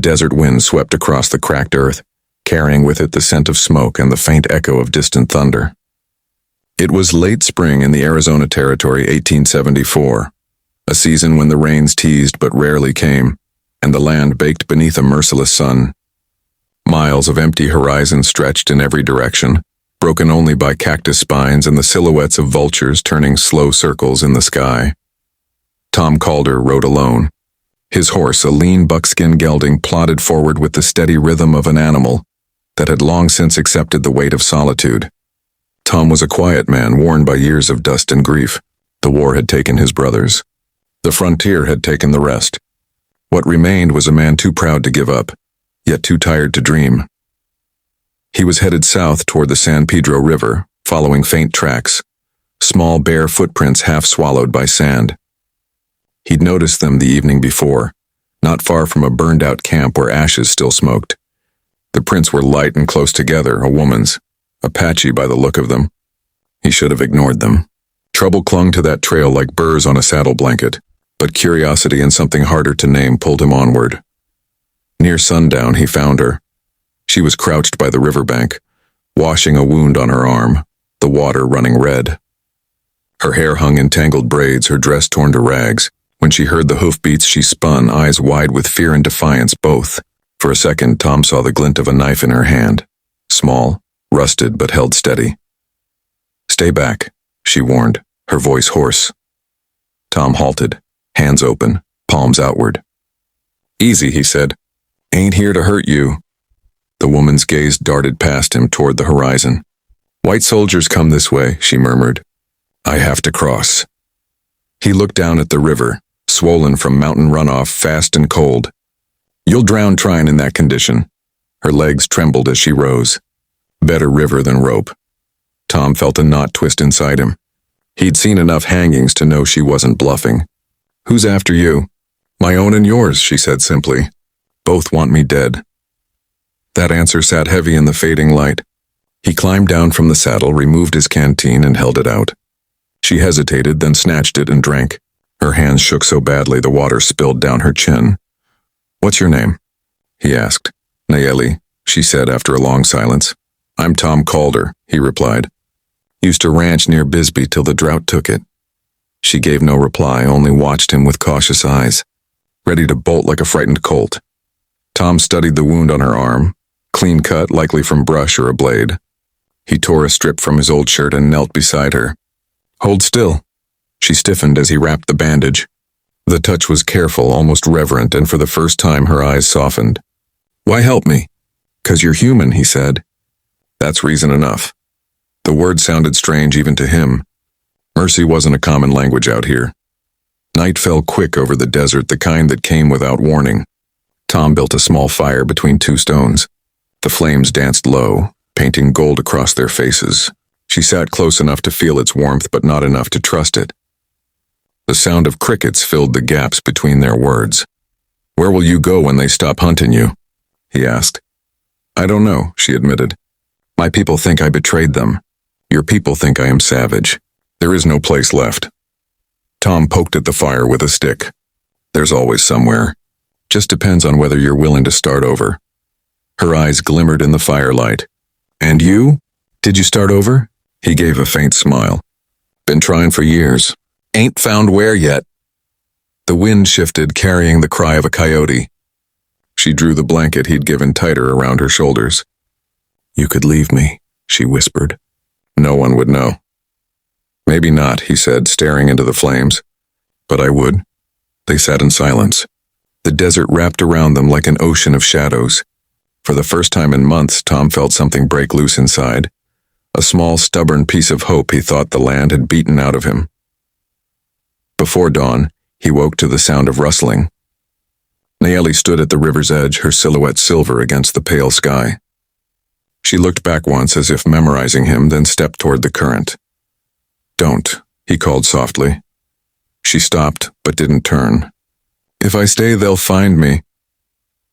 desert wind swept across the cracked earth, carrying with it the scent of smoke and the faint echo of distant thunder. It was late spring in the Arizona Territory, 1874, a season when the rains teased but rarely came, and the land baked beneath a merciless sun. Miles of empty horizon stretched in every direction, broken only by cactus spines and the silhouettes of vultures turning slow circles in the sky. Tom Calder rode alone. His horse, a lean buckskin gelding, plodded forward with the steady rhythm of an animal that had long since accepted the weight of solitude. Tom was a quiet man, worn by years of dust and grief. The war had taken his brothers. The frontier had taken the rest. What remained was a man too proud to give up, yet too tired to dream. He was headed south toward the San Pedro River, following faint tracks, small bare footprints half swallowed by sand. He'd noticed them the evening before, not far from a burned-out camp where ashes still smoked. The prints were light and close together, a woman's, Apache by the look of them. He should have ignored them. Trouble clung to that trail like burrs on a saddle blanket, but curiosity and something harder to name pulled him onward. Near sundown, he found her. She was crouched by the riverbank, washing a wound on her arm, the water running red. Her hair hung in tangled braids, her dress torn to rags. When she heard the hoofbeats, she spun, eyes wide with fear and defiance, both. For a second, Tom saw the glint of a knife in her hand. Small, rusted, but held steady. "Stay back," she warned, her voice hoarse. Tom halted, hands open, palms outward. "Easy," he said. "Ain't here to hurt you." The woman's gaze darted past him toward the horizon. "White soldiers come this way," she murmured. "I have to cross." He looked down at the river, swollen from mountain runoff, fast and cold. "You'll drown trying in that condition." Her legs trembled as she rose. Better river than rope. Tom felt a knot twist inside him. He'd seen enough hangings to know she wasn't bluffing. "Who's after you?" "My own and yours," she said simply. "Both want me dead." That answer sat heavy in the fading light. He climbed down from the saddle, removed his canteen, and held it out. She hesitated, then snatched it and drank. Her hands shook so badly the water spilled down her chin. "What's your name?" he asked. "Nayeli," she said after a long silence. "I'm Tom Calder," he replied. "Used to ranch near Bisbee till the drought took it." She gave no reply, only watched him with cautious eyes, ready to bolt like a frightened colt. Tom studied the wound on her arm, clean cut, likely from brush or a blade. He tore a strip from his old shirt and knelt beside her. "Hold still." She stiffened as he wrapped the bandage. The touch was careful, almost reverent, and for the first time her eyes softened. "Why help me?" "'Cause you're human," he said. That's reason enough. The word sounded strange even to him. Mercy wasn't a common language out here. Night fell quick over the desert, the kind that came without warning. Tom built a small fire between two stones. The flames danced low, painting gold across their faces. She sat close enough to feel its warmth, but not enough to trust it. The sound of crickets filled the gaps between their words. "Where will you go when they stop hunting you?" he asked. "I don't know," she admitted. "My people think I betrayed them. Your people think I am savage. There is no place left." Tom poked at the fire with a stick. "There's always somewhere. Just depends on whether you're willing to start over." Her eyes glimmered in the firelight. "And you? Did you start over?" He gave a faint smile. "Been trying for years. Ain't found where yet." The wind shifted, carrying the cry of a coyote. She drew the blanket he'd given tighter around her shoulders. "You could leave me," she whispered. "No one would know." "Maybe not," he said, staring into the flames. "But I would." They sat in silence. The desert wrapped around them like an ocean of shadows. For the first time in months, Tom felt something break loose inside. A small, stubborn piece of hope he thought the land had beaten out of him. Before dawn, he woke to the sound of rustling. Nayeli stood at the river's edge, her silhouette silver against the pale sky. She looked back once as if memorizing him, then stepped toward the current. "Don't," he called softly. She stopped, but didn't turn. "If I stay, they'll find me.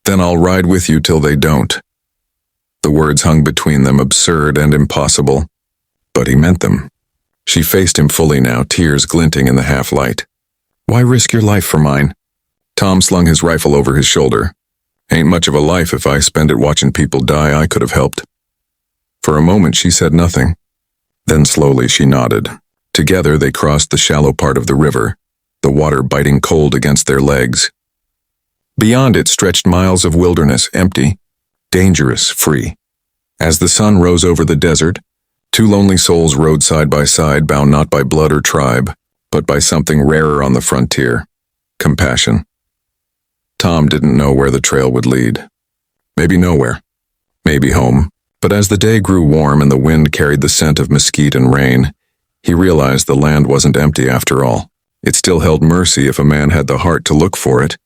Then I'll ride with you till they don't." The words hung between them, absurd and impossible, but he meant them. She faced him fully now, tears glinting in the half-light. "Why risk your life for mine?" Tom slung his rifle over his shoulder. Ain't much of a life if I spend it watching people die. I could have helped. For a moment she said nothing. Then slowly she nodded. Together they crossed the shallow part of the river, the water biting cold against their legs. Beyond it stretched miles of wilderness, empty, dangerous, free. As the sun rose over the desert, two lonely souls rode side by side, bound not by blood or tribe, but by something rarer on the frontier: compassion. Tom didn't know where the trail would lead. Maybe nowhere. Maybe home. But as the day grew warm and the wind carried the scent of mesquite and rain, he realized the land wasn't empty after all. It still held mercy if a man had the heart to look for it,